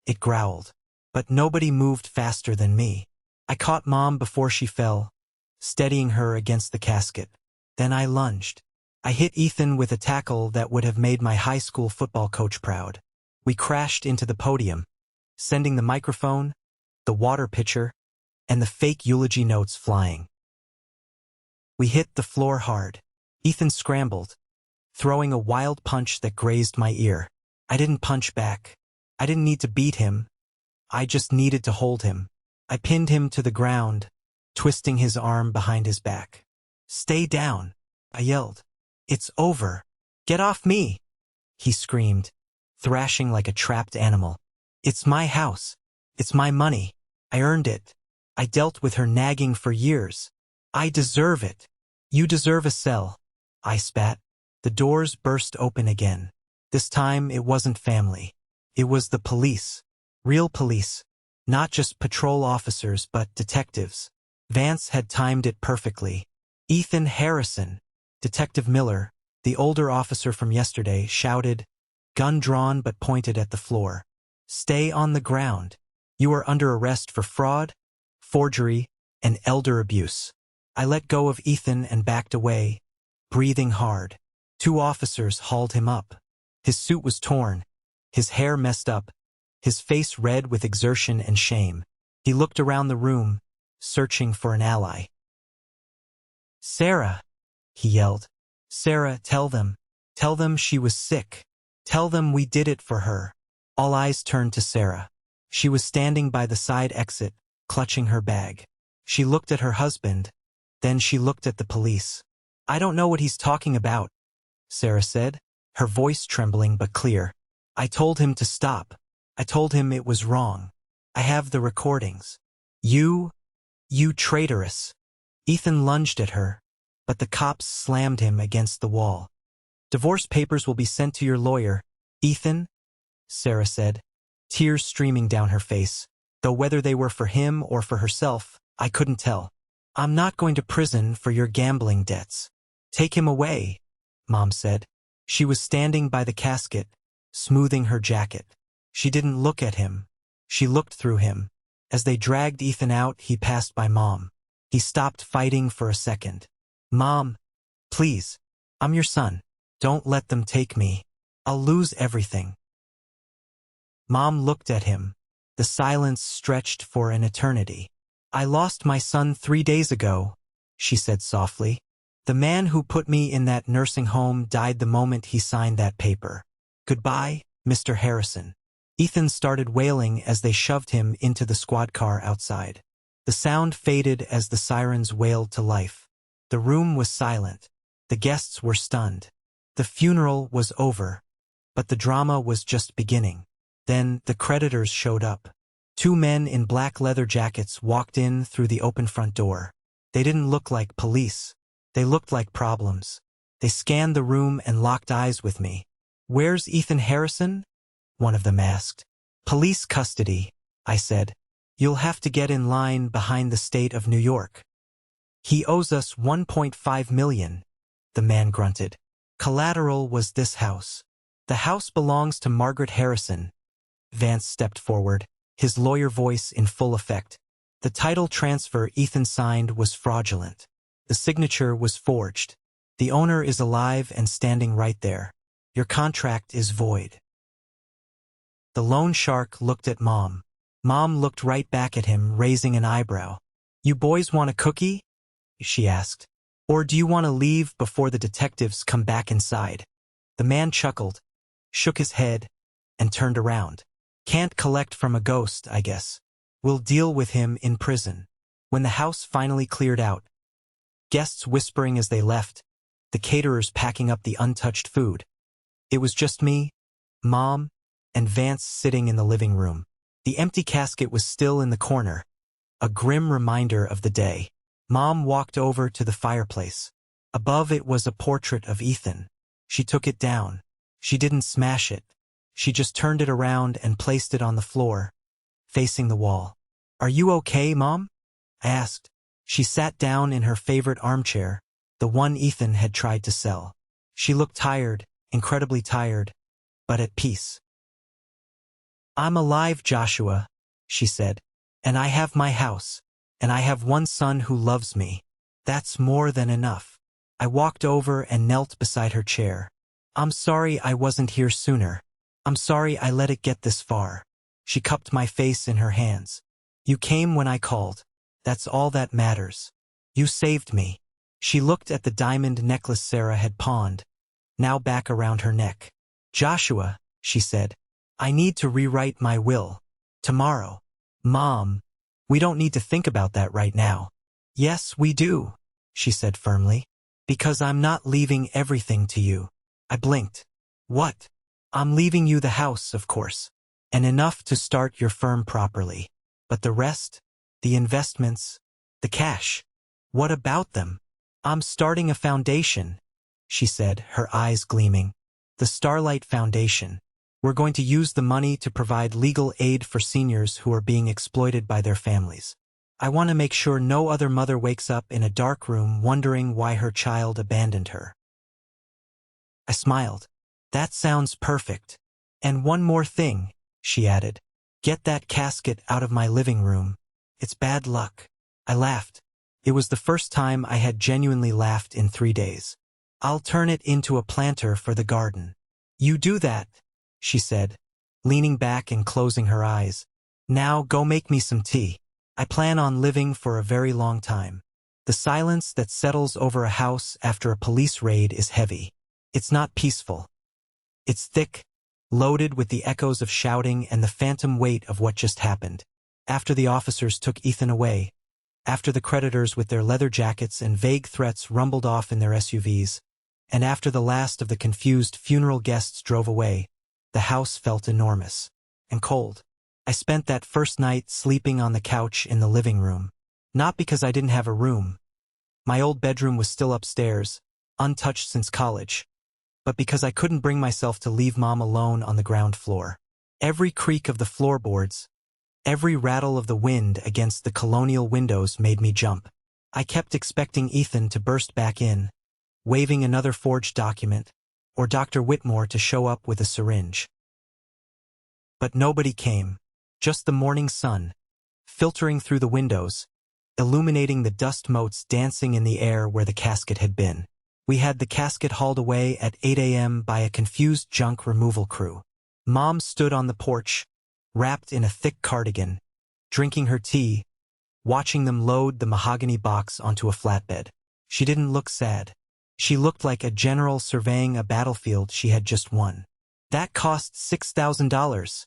It growled. But nobody moved faster than me. I caught Mom before she fell, steadying her against the casket. Then I lunged. I hit Ethan with a tackle that would have made my high school football coach proud. We crashed into the podium, sending the microphone, the water pitcher, and the fake eulogy notes flying. We hit the floor hard. Ethan scrambled, throwing a wild punch that grazed my ear. I didn't punch back. I didn't need to beat him. I just needed to hold him. I pinned him to the ground, twisting his arm behind his back. "Stay down," I yelled. "It's over. Get off me," he screamed, thrashing like a trapped animal. "It's my house. It's my money. I earned it. I dealt with her nagging for years. I deserve it." "You deserve a cell," I spat. The doors burst open again. This time it wasn't family. It was the police. Real police. Not just patrol officers, but detectives. Vance had timed it perfectly. "Ethan Harrison," Detective Miller, the older officer from yesterday, shouted, gun drawn but pointed at the floor. "Stay on the ground. You are under arrest for fraud, forgery, and elder abuse." I let go of Ethan and backed away, breathing hard. 2 officers hauled him up. His suit was torn, his hair messed up, his face red with exertion and shame. He looked around the room, searching for an ally. "Sarah," he yelled. "Sarah, tell them. Tell them she was sick. Tell them we did it for her." All eyes turned to Sarah. She was standing by the side exit, clutching her bag. She looked at her husband, then she looked at the police. "I don't know what he's talking about," Sarah said, her voice trembling but clear. "I told him to stop. I told him it was wrong. I have the recordings." You traitoress." Ethan lunged at her, but the cops slammed him against the wall. "Divorce papers will be sent to your lawyer, Ethan," Sarah said, tears streaming down her face, though whether they were for him or for herself, I couldn't tell. "I'm not going to prison for your gambling debts." "Take him away," Mom said. She was standing by the casket, smoothing her jacket. She didn't look at him. She looked through him. As they dragged Ethan out, he passed by Mom. He stopped fighting for a second. "Mom, please. I'm your son. Don't let them take me. I'll lose everything." Mom looked at him. The silence stretched for an eternity. "I lost my son 3 days ago," she said softly. "The man who put me in that nursing home died the moment he signed that paper. Goodbye, Mr. Harrison." Ethan started wailing as they shoved him into the squad car outside. The sound faded as the sirens wailed to life. The room was silent. The guests were stunned. The funeral was over. But the drama was just beginning. Then the creditors showed up. 2 men in black leather jackets walked in through the open front door. They didn't look like police. They looked like problems. They scanned the room and locked eyes with me. "Where's Ethan Harrison?" one of them asked. "Police custody," I said. "You'll have to get in line behind the state of New York." "He owes us $1.5 million, the man grunted. "Collateral was this house." "The house belongs to Margaret Harrison." Vance stepped forward, his lawyer voice in full effect. "The title transfer Ethan signed was fraudulent. The signature was forged. The owner is alive and standing right there. Your contract is void." The loan shark looked at Mom. Mom looked right back at him, raising an eyebrow. "You boys want a cookie?" she asked. "Or do you want to leave before the detectives come back inside?" The man chuckled, shook his head, and turned around. "Can't collect from a ghost, I guess. We'll deal with him in prison." When the house finally cleared out, guests whispering as they left, the caterers packing up the untouched food, it was just me, Mom, and Vance sitting in the living room. The empty casket was still in the corner, a grim reminder of the day. Mom walked over to the fireplace. Above it was a portrait of Ethan. She took it down. She didn't smash it. She just turned it around and placed it on the floor, facing the wall. "Are you okay, Mom?" I asked. She sat down in her favorite armchair, the one Ethan had tried to sell. She looked tired, incredibly tired, but at peace. "I'm alive, Joshua," she said. "And I have my house. And I have one son who loves me. That's more than enough." I walked over and knelt beside her chair. "I'm sorry I wasn't here sooner. I'm sorry I let it get this far." She cupped my face in her hands. "You came when I called. That's all that matters. You saved me." She looked at the diamond necklace Sarah had pawned, now back around her neck. "Joshua," she said, "I need to rewrite my will. Tomorrow." "Mom, we don't need to think about that right now." "Yes, we do," she said firmly. "Because I'm not leaving everything to you." I blinked. "What?" "I'm leaving you the house, of course. And enough to start your firm properly. But the rest? The investments? The cash? What about them?" "I'm starting a foundation," she said, her eyes gleaming. "The Starlight Foundation. We're going to use the money to provide legal aid for seniors who are being exploited by their families. I want to make sure no other mother wakes up in a dark room wondering why her child abandoned her." I smiled. "That sounds perfect. And one more thing," she added. "Get that casket out of my living room. It's bad luck." I laughed. It was the first time I had genuinely laughed in 3 days. "I'll turn it into a planter for the garden." "You do that," she said, leaning back and closing her eyes. "Now go make me some tea. I plan on living for a very long time." The silence that settles over a house after a police raid is heavy. It's not peaceful. It's thick, loaded with the echoes of shouting and the phantom weight of what just happened. After the officers took Ethan away, after the creditors with their leather jackets and vague threats rumbled off in their SUVs, and after the last of the confused funeral guests drove away, the house felt enormous and cold. I spent that first night sleeping on the couch in the living room. Not because I didn't have a room. My old bedroom was still upstairs, untouched since college. But because I couldn't bring myself to leave Mom alone on the ground floor. Every creak of the floorboards, every rattle of the wind against the colonial windows made me jump. I kept expecting Ethan to burst back in, waving another forged document, or Dr. Whitmore to show up with a syringe. But nobody came. Just the morning sun, filtering through the windows, illuminating the dust motes dancing in the air where the casket had been. We had the casket hauled away at 8 a.m. by a confused junk removal crew. Mom stood on the porch, wrapped in a thick cardigan, drinking her tea, watching them load the mahogany box onto a flatbed. She didn't look sad. She looked like a general surveying a battlefield she had just won. "That cost $6,000,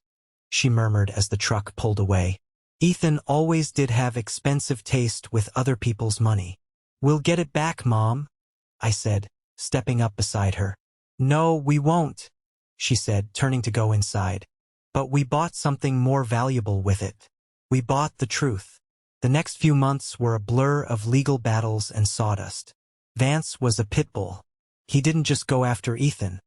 she murmured as the truck pulled away. Ethan always did have expensive taste with other people's money. "We'll get it back, Mom," I said, stepping up beside her. "No, we won't," she said, turning to go inside. "But we bought something more valuable with it. We bought the truth." The next few months were a blur of legal battles and sawdust. Vance was a pit bull. He didn't just go after Ethan.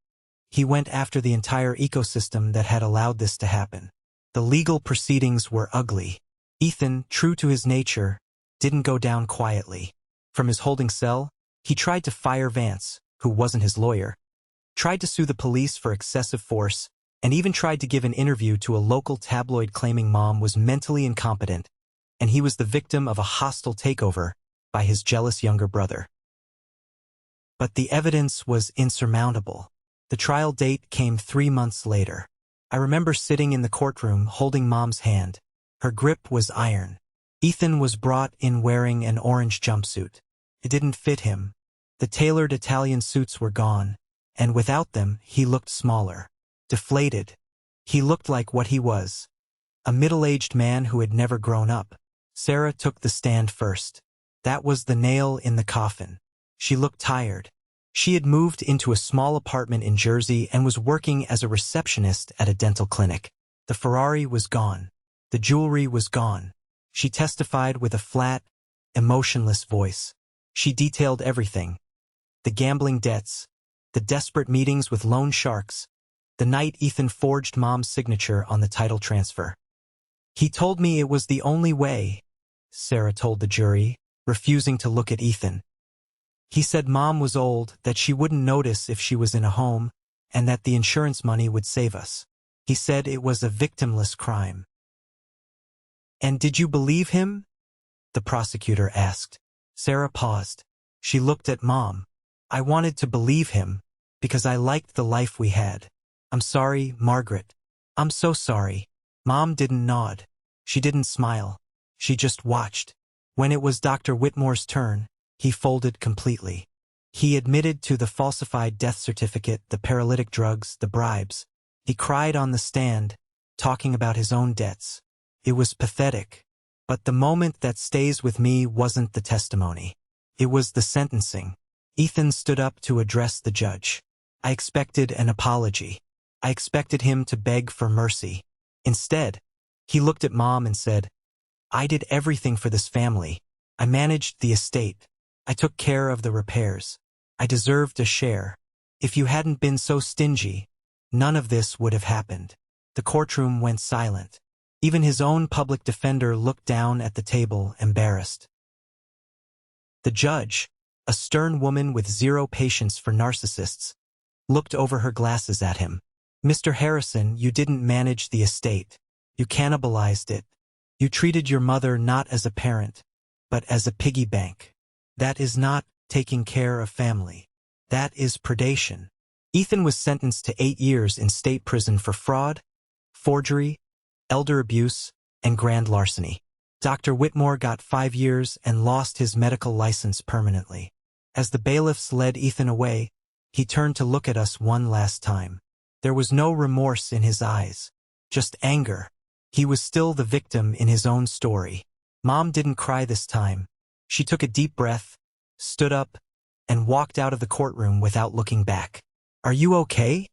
He went after the entire ecosystem that had allowed this to happen. The legal proceedings were ugly. Ethan, true to his nature, didn't go down quietly. From his holding cell, he tried to fire Vance, who wasn't his lawyer, tried to sue the police for excessive force, and even tried to give an interview to a local tabloid claiming Mom was mentally incompetent, and he was the victim of a hostile takeover by his jealous younger brother. But the evidence was insurmountable. The trial date came 3 months later. I remember sitting in the courtroom holding Mom's hand. Her grip was iron. Ethan was brought in wearing an orange jumpsuit. It didn't fit him. The tailored Italian suits were gone, and without them he looked smaller, deflated. He looked like what he was, a middle-aged man who had never grown up. Sarah took the stand first. That was the nail in the coffin. She looked tired. She had moved into a small apartment in Jersey and was working as a receptionist at a dental clinic. The Ferrari was gone. The jewelry was gone. She testified with a flat, emotionless voice. She detailed everything. The gambling debts, the desperate meetings with loan sharks, the night Ethan forged Mom's signature on the title transfer. "He told me it was the only way," Sarah told the jury, refusing to look at Ethan. "He said Mom was old, that she wouldn't notice if she was in a home, and that the insurance money would save us. He said it was a victimless crime." "And did you believe him?" the prosecutor asked. Sarah paused. She looked at Mom. "I wanted to believe him, because I liked the life we had. I'm sorry, Margaret. I'm so sorry." Mom didn't nod. She didn't smile. She just watched. When it was Dr. Whitmore's turn, he folded completely. He admitted to the falsified death certificate, the paralytic drugs, the bribes. He cried on the stand, talking about his own debts. It was pathetic. But the moment that stays with me wasn't the testimony. It was the sentencing. Ethan stood up to address the judge. I expected an apology. I expected him to beg for mercy. Instead, he looked at Mom and said, "I did everything for this family. I managed the estate. I took care of the repairs. I deserved a share. If you hadn't been so stingy, none of this would have happened." The courtroom went silent. Even his own public defender looked down at the table, embarrassed. The judge, a stern woman with zero patience for narcissists, looked over her glasses at him. "Mr. Harrison, you didn't manage the estate. You cannibalized it. You treated your mother not as a parent, but as a piggy bank. That is not taking care of family. That is predation." Ethan was sentenced to 8 years in state prison for fraud, forgery, elder abuse, and grand larceny. Dr. Whitmore got 5 years and lost his medical license permanently. As the bailiffs led Ethan away, he turned to look at us one last time. There was no remorse in his eyes, just anger. He was still the victim in his own story. Mom didn't cry this time. She took a deep breath, stood up, and walked out of the courtroom without looking back. "Are you okay?"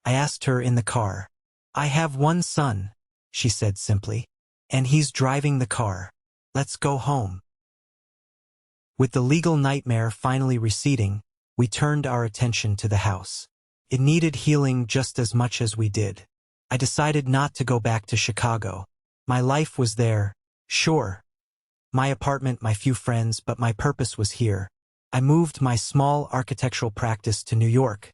I asked her in the car. "I have one son," she said simply, "and he's driving the car. Let's go home." With the legal nightmare finally receding, we turned our attention to the house. It needed healing just as much as we did. I decided not to go back to Chicago. My life was there, sure. My apartment, my few friends, but my purpose was here. I moved my small architectural practice to New York,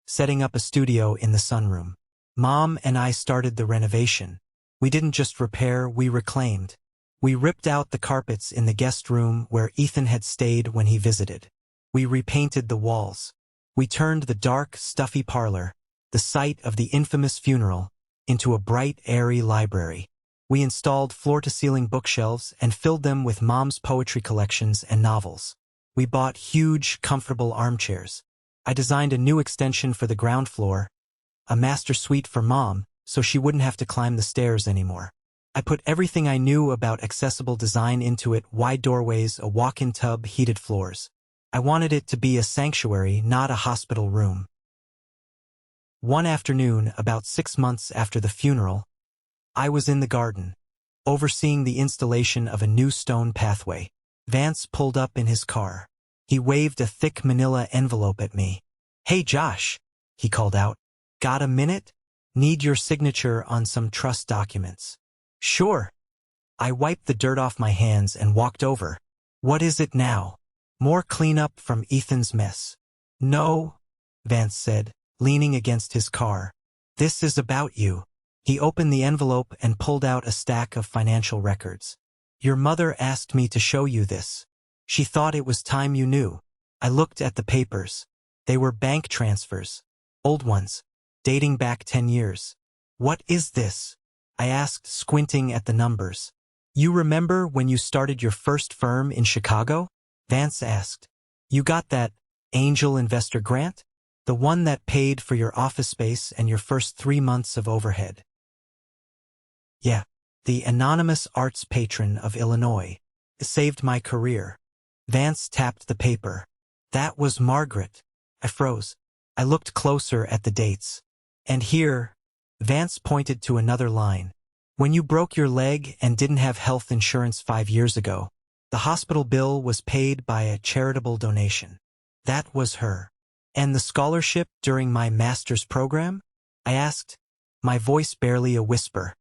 setting up a studio in the sunroom. Mom and I started the renovation. We didn't just repair, we reclaimed. We ripped out the carpets in the guest room where Ethan had stayed when he visited. We repainted the walls. We turned the dark, stuffy parlor, the site of the infamous funeral, into a bright, airy library. We installed floor-to-ceiling bookshelves and filled them with Mom's poetry collections and novels. We bought huge, comfortable armchairs. I designed a new extension for the ground floor, a master suite for Mom, so she wouldn't have to climb the stairs anymore. I put everything I knew about accessible design into it: wide doorways, a walk-in tub, heated floors. I wanted it to be a sanctuary, not a hospital room. One afternoon, about 6 months after the funeral, I was in the garden, overseeing the installation of a new stone pathway. Vance pulled up in his car. He waved a thick manila envelope at me. "Hey Josh," he called out. "Got a minute? Need your signature on some trust documents." "Sure." I wiped the dirt off my hands and walked over. "What is it now? More cleanup from Ethan's mess?" "No," Vance said, leaning against his car. "This is about you." He opened the envelope and pulled out a stack of financial records. "Your mother asked me to show you this. She thought it was time you knew." I looked at the papers. They were bank transfers. Old ones, dating back 10 years. "What is this?" I asked, squinting at the numbers. "You remember when you started your first firm in Chicago?" Vance asked. "You got that angel investor grant? The one that paid for your office space and your first 3 months of overhead?" "Yeah, the anonymous arts patron of Illinois. It saved my career." Vance tapped the paper. "That was Margaret." I froze. I looked closer at the dates. "And here," Vance pointed to another line. "When you broke your leg and didn't have health insurance 5 years ago, the hospital bill was paid by a charitable donation. That was her." "And the scholarship during my master's program?" I asked, my voice barely a whisper.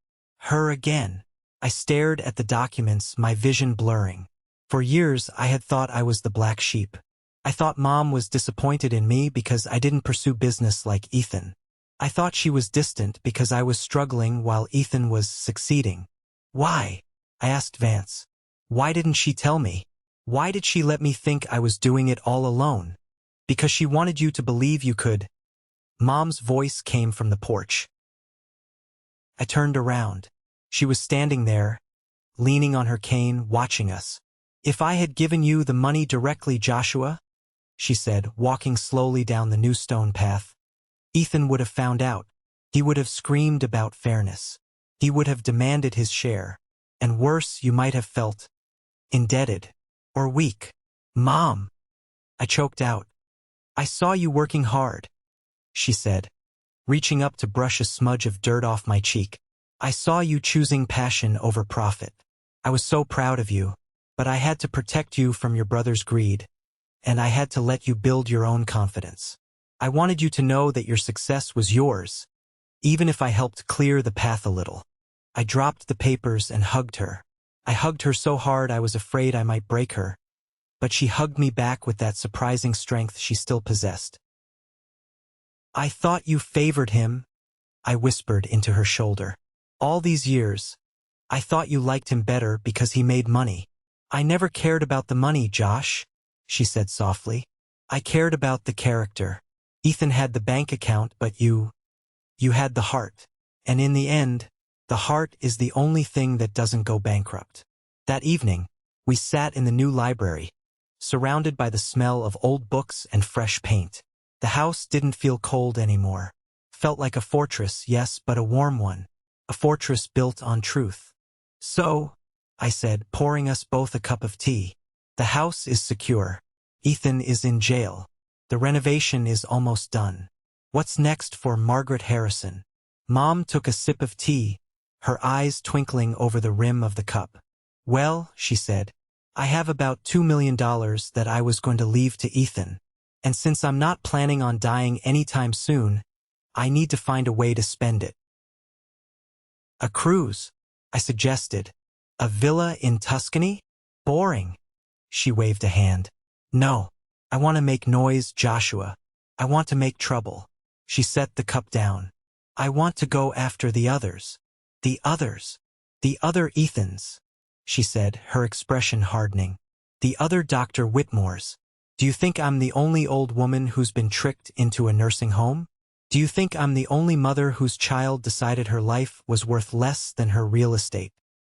"Her again." I stared at the documents, my vision blurring. For years, I had thought I was the black sheep. I thought Mom was disappointed in me because I didn't pursue business like Ethan. I thought she was distant because I was struggling while Ethan was succeeding. "Why?" I asked Vance. "Why didn't she tell me? Why did she let me think I was doing it all alone?" "Because she wanted you to believe you could." Mom's voice came from the porch. I turned around. She was standing there, leaning on her cane, watching us. "If I had given you the money directly, Joshua," she said, walking slowly down the new stone path, "Ethan would have found out. He would have screamed about fairness. He would have demanded his share. And worse, you might have felt indebted or weak." "Mom," I choked out. "I saw you working hard," she said, reaching up to brush a smudge of dirt off my cheek. "I saw you choosing passion over profit. I was so proud of you, but I had to protect you from your brother's greed, and I had to let you build your own confidence. I wanted you to know that your success was yours, even if I helped clear the path a little." I dropped the papers and hugged her. I hugged her so hard I was afraid I might break her, but she hugged me back with that surprising strength she still possessed. "I thought you favored him," I whispered into her shoulder. "All these years, I thought you liked him better because he made money." "I never cared about the money, Josh," she said softly. "I cared about the character. Ethan had the bank account, but you had the heart. And in the end, the heart is the only thing that doesn't go bankrupt." That evening, we sat in the new library, surrounded by the smell of old books and fresh paint. The house didn't feel cold anymore. Felt like a fortress, yes, but a warm one. A fortress built on truth. "So," I said, pouring us both a cup of tea, "the house is secure. Ethan is in jail. The renovation is almost done. What's next for Margaret Harrison?" Mom took a sip of tea, her eyes twinkling over the rim of the cup. "Well," she said, "I have about $2 million that I was going to leave to Ethan. And since I'm not planning on dying anytime soon, I need to find a way to spend it." "A cruise," I suggested. "A villa in Tuscany? Boring." She waved a hand. "No, I want to make noise, Joshua. I want to make trouble." She set the cup down. I want to go after the others. The others. The other Ethans, she said, her expression hardening. The other Dr. Whitmores. Do you think I'm the only old woman who's been tricked into a nursing home? Do you think I'm the only mother whose child decided her life was worth less than her real estate?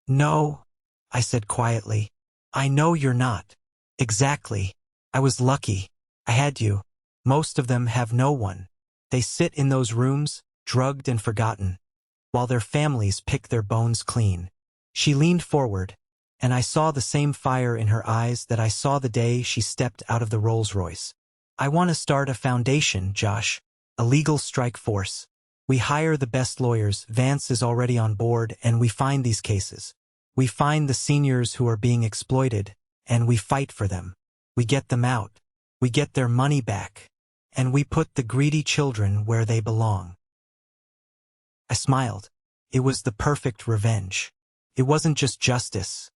No, I said quietly. I know you're not. Exactly. I was lucky. I had you. Most of them have no one. They sit in those rooms, drugged and forgotten, while their families pick their bones clean. She leaned forward, and I saw the same fire in her eyes that I saw the day she stepped out of the Rolls-Royce. I want to start a foundation, Josh. A legal strike force. We hire the best lawyers, Vance is already on board, and we find these cases. We find the seniors who are being exploited, and we fight for them. We get them out. We get their money back. And we put the greedy children where they belong. I smiled. It was the perfect revenge. It wasn't just justice.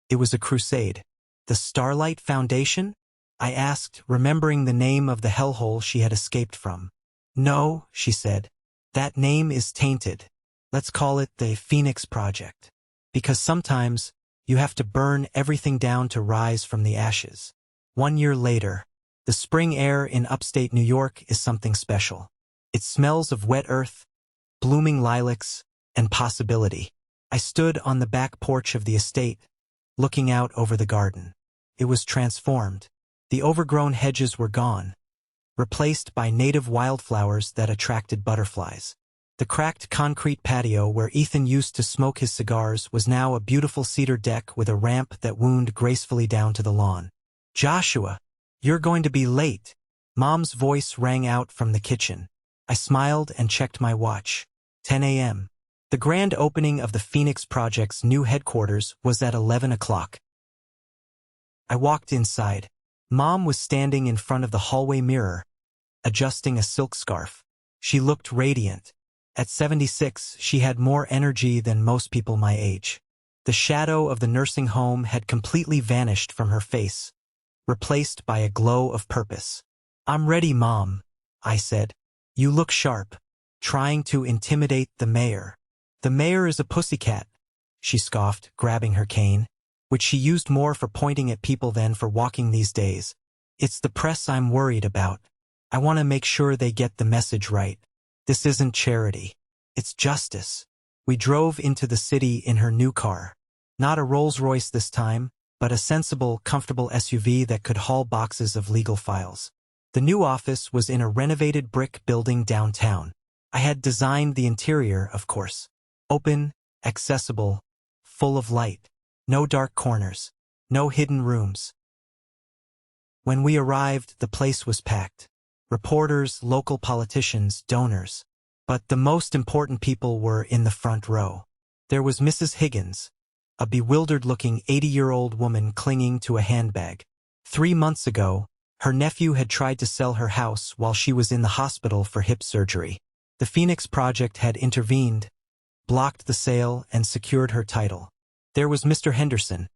It was a crusade. The Starlight Foundation? I asked, remembering the name of the hellhole she had escaped from. No, she said. That name is tainted. Let's call it the Phoenix Project. Because sometimes you have to burn everything down to rise from the ashes. 1 year later, the spring air in upstate New York is something special. It smells of wet earth, blooming lilacs, and possibility. I stood on the back porch of the estate, looking out over the garden. It was transformed. The overgrown hedges were gone, replaced by native wildflowers that attracted butterflies. The cracked concrete patio where Ethan used to smoke his cigars was now a beautiful cedar deck with a ramp that wound gracefully down to the lawn. Joshua, you're going to be late. Mom's voice rang out from the kitchen. I smiled and checked my watch. 10 a.m. The grand opening of the Phoenix Project's new headquarters was at 11 o'clock. I walked inside. Mom was standing in front of the hallway mirror, adjusting a silk scarf. She looked radiant. At 76, she had more energy than most people my age. The shadow of the nursing home had completely vanished from her face, replaced by a glow of purpose. I'm ready, Mom, I said. You look sharp, trying to intimidate the mayor. The mayor is a pussycat, she scoffed, grabbing her cane, which she used more for pointing at people than for walking these days. It's the press I'm worried about. I want to make sure they get the message right. This isn't charity. It's justice. We drove into the city in her new car. Not a Rolls-Royce this time, but a sensible, comfortable SUV that could haul boxes of legal files. The new office was in a renovated brick building downtown. I had designed the interior, of course. Open, accessible, full of light. No dark corners. No hidden rooms. When we arrived, the place was packed. Reporters, local politicians, donors. But the most important people were in the front row. There was Mrs. Higgins, a bewildered-looking 80-year-old woman clinging to a handbag. 3 months ago, her nephew had tried to sell her house while she was in the hospital for hip surgery. The Phoenix Project had intervened, blocked the sale, and secured her title. There was Mr. Henderson,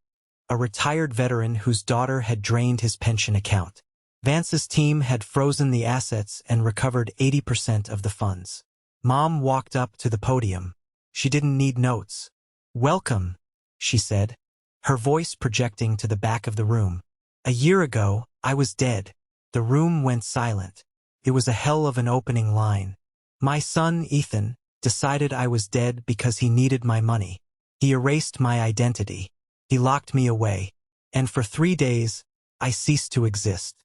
a retired veteran whose daughter had drained his pension account. Vance's team had frozen the assets and recovered 80% of the funds. Mom walked up to the podium. She didn't need notes. Welcome, she said, her voice projecting to the back of the room. A year ago, I was dead. The room went silent. It was a hell of an opening line. My son, Ethan, decided I was dead because he needed my money. He erased my identity. He locked me away. And for 3 days, I ceased to exist.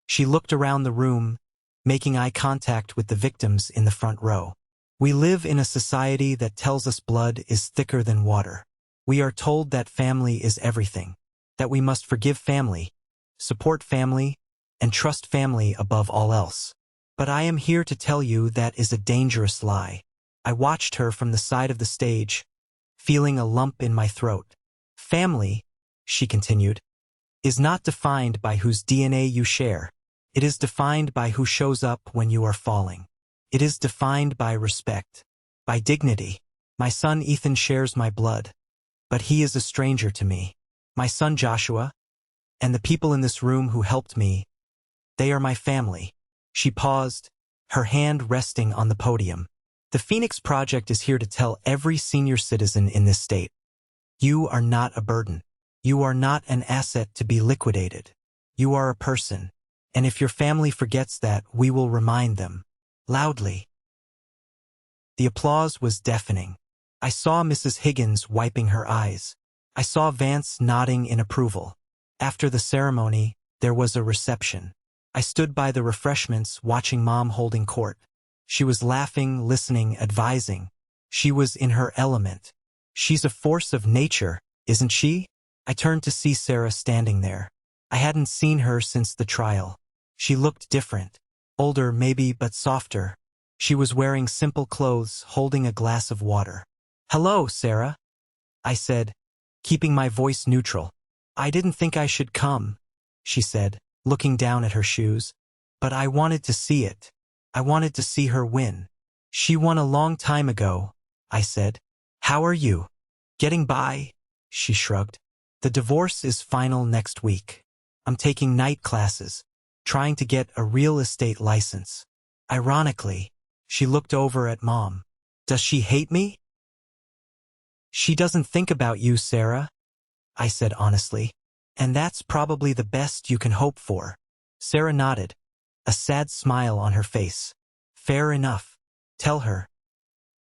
She looked around the room, making eye contact with the victims in the front row. We live in a society that tells us blood is thicker than water. We are told that family is everything, that we must forgive family, support family, and trust family above all else. But I am here to tell you that is a dangerous lie. I watched her from the side of the stage, feeling a lump in my throat. Family, she continued, is not defined by whose DNA you share. It is defined by who shows up when you are falling. It is defined by respect, by dignity. My son Ethan shares my blood, but he is a stranger to me. My son Joshua, and the people in this room who helped me, they are my family. She paused, her hand resting on the podium. The Phoenix Project is here to tell every senior citizen in this state. You are not a burden. You are not an asset to be liquidated. You are a person. And if your family forgets that, we will remind them. Loudly. The applause was deafening. I saw Mrs. Higgins wiping her eyes. I saw Vance nodding in approval. After the ceremony, there was a reception. I stood by the refreshments, watching Mom holding court. She was laughing, listening, advising. She was in her element. She's a force of nature, isn't she? I turned to see Sarah standing there. I hadn't seen her since the trial. She looked different. Older, maybe, but softer. She was wearing simple clothes, holding a glass of water. "Hello, Sarah," I said, keeping my voice neutral. "I didn't think I should come," she said, looking down at her shoes. "But I wanted to see it. I wanted to see her win." "She won a long time ago," I said. "How are you?" "Getting by," she shrugged. "The divorce is final next week. I'm taking night classes, trying to get a real estate license." Ironically, she looked over at Mom. "Does she hate me?" "She doesn't think about you, Sarah," I said honestly. "And that's probably the best you can hope for." Sarah nodded, a sad smile on her face. "Fair enough. Tell her.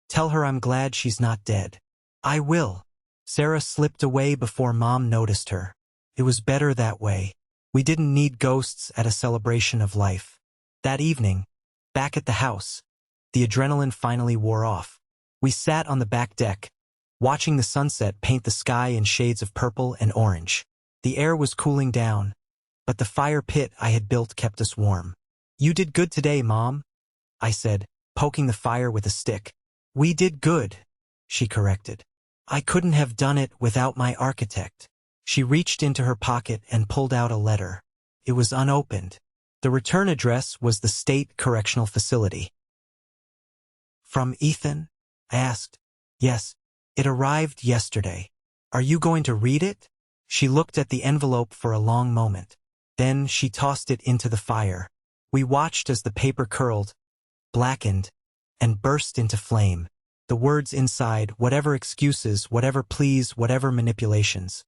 Tell her I'm glad she's not dead." "I will." Sarah slipped away before Mom noticed her. It was better that way. We didn't need ghosts at a celebration of life. That evening, back at the house, the adrenaline finally wore off. We sat on the back deck, watching the sunset paint the sky in shades of purple and orange. The air was cooling down, but the fire pit I had built kept us warm. "You did good today, Mom," I said, poking the fire with a stick. "We did good," she corrected. "I couldn't have done it without my architect." She reached into her pocket and pulled out a letter. It was unopened. The return address was the State Correctional Facility. "From Ethan?" I asked. "Yes. It arrived yesterday. Are you going to read it?" She looked at the envelope for a long moment. Then she tossed it into the fire. We watched as the paper curled, blackened, and burst into flame. The words inside, whatever excuses, whatever pleas, whatever manipulations,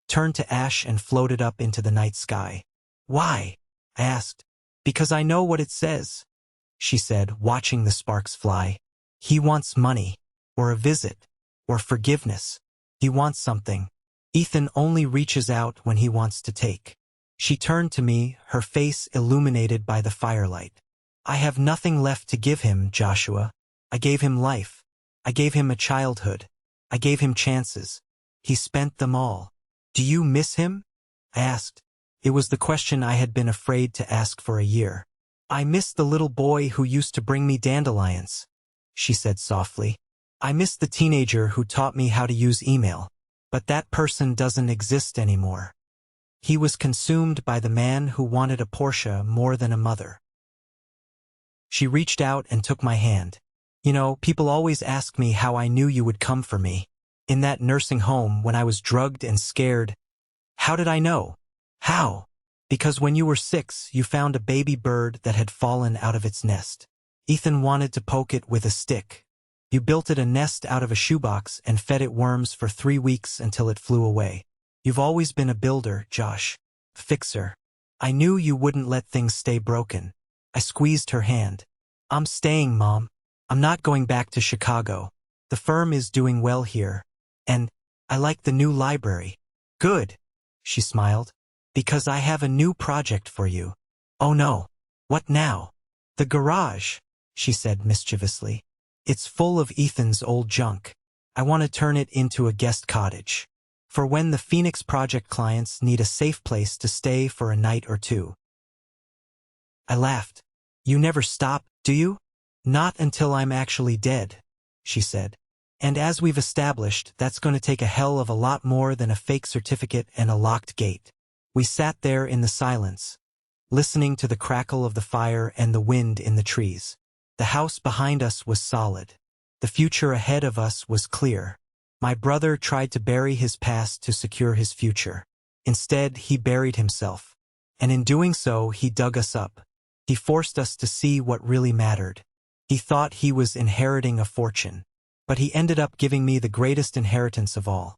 turned to ash and floated up into the night sky. "Why?" I asked. "Because I know what it says," she said, watching the sparks fly. "He wants money, or a visit, or forgiveness. He wants something. Ethan only reaches out when he wants to take." She turned to me, her face illuminated by the firelight. "I have nothing left to give him, Joshua. I gave him life. I gave him a childhood. I gave him chances. He spent them all. Do you miss him?" I asked. It was the question I had been afraid to ask for a year. "I miss the little boy who used to bring me dandelions," she said softly. "I miss the teenager who taught me how to use email. But that person doesn't exist anymore. He was consumed by the man who wanted a Porsche more than a mother." She reached out and took my hand. "You know, people always ask me how I knew you would come for me. In that nursing home when I was drugged and scared. How did I know?" "How?" "Because when you were 6, you found a baby bird that had fallen out of its nest. Ethan wanted to poke it with a stick. You built it a nest out of a shoebox and fed it worms for 3 weeks until it flew away. You've always been a builder, Josh. Fixer. I knew you wouldn't let things stay broken." I squeezed her hand. "I'm staying, Mom. I'm not going back to Chicago. The firm is doing well here. And I like the new library." "Good," she smiled. "Because I have a new project for you." "Oh no. What now?" "The garage," she said mischievously. "It's full of Ethan's old junk. I want to turn it into a guest cottage. For when the Phoenix Project clients need a safe place to stay for a night or two." I laughed. "You never stop, do you?" "Not until I'm actually dead," she said. "And as we've established, that's going to take a hell of a lot more than a fake certificate and a locked gate." We sat there in the silence, listening to the crackle of the fire and the wind in the trees. The house behind us was solid. The future ahead of us was clear. My brother tried to bury his past to secure his future. Instead, he buried himself. And in doing so, he dug us up. He forced us to see what really mattered. He thought he was inheriting a fortune, but he ended up giving me the greatest inheritance of all.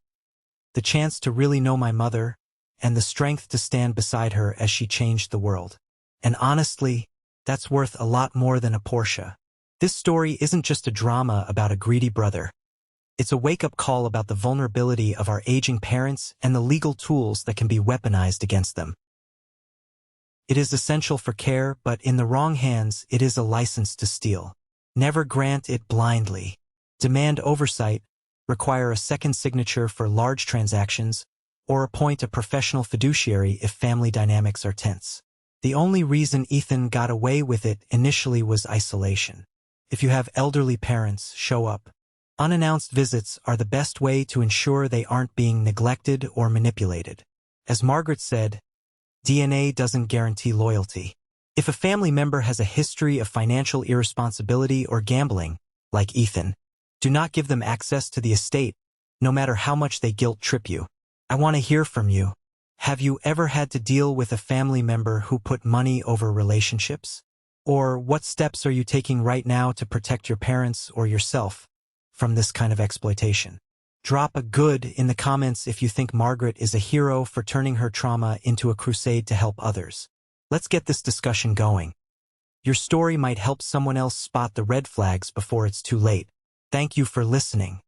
The chance to really know my mother, and the strength to stand beside her as she changed the world. And honestly, that's worth a lot more than a Porsche. This story isn't just a drama about a greedy brother. It's a wake-up call about the vulnerability of our aging parents and the legal tools that can be weaponized against them. It is essential for care, but in the wrong hands, it is a license to steal. Never grant it blindly. Demand oversight, require a second signature for large transactions, or appoint a professional fiduciary if family dynamics are tense. The only reason Ethan got away with it initially was isolation. If you have elderly parents, show up. Unannounced visits are the best way to ensure they aren't being neglected or manipulated. As Margaret said, DNA doesn't guarantee loyalty. If a family member has a history of financial irresponsibility or gambling, like Ethan, do not give them access to the estate, no matter how much they guilt-trip you. I want to hear from you. Have you ever had to deal with a family member who put money over relationships? Or what steps are you taking right now to protect your parents or yourself from this kind of exploitation? Drop a good in the comments if you think Margaret is a hero for turning her trauma into a crusade to help others. Let's get this discussion going. Your story might help someone else spot the red flags before it's too late. Thank you for listening.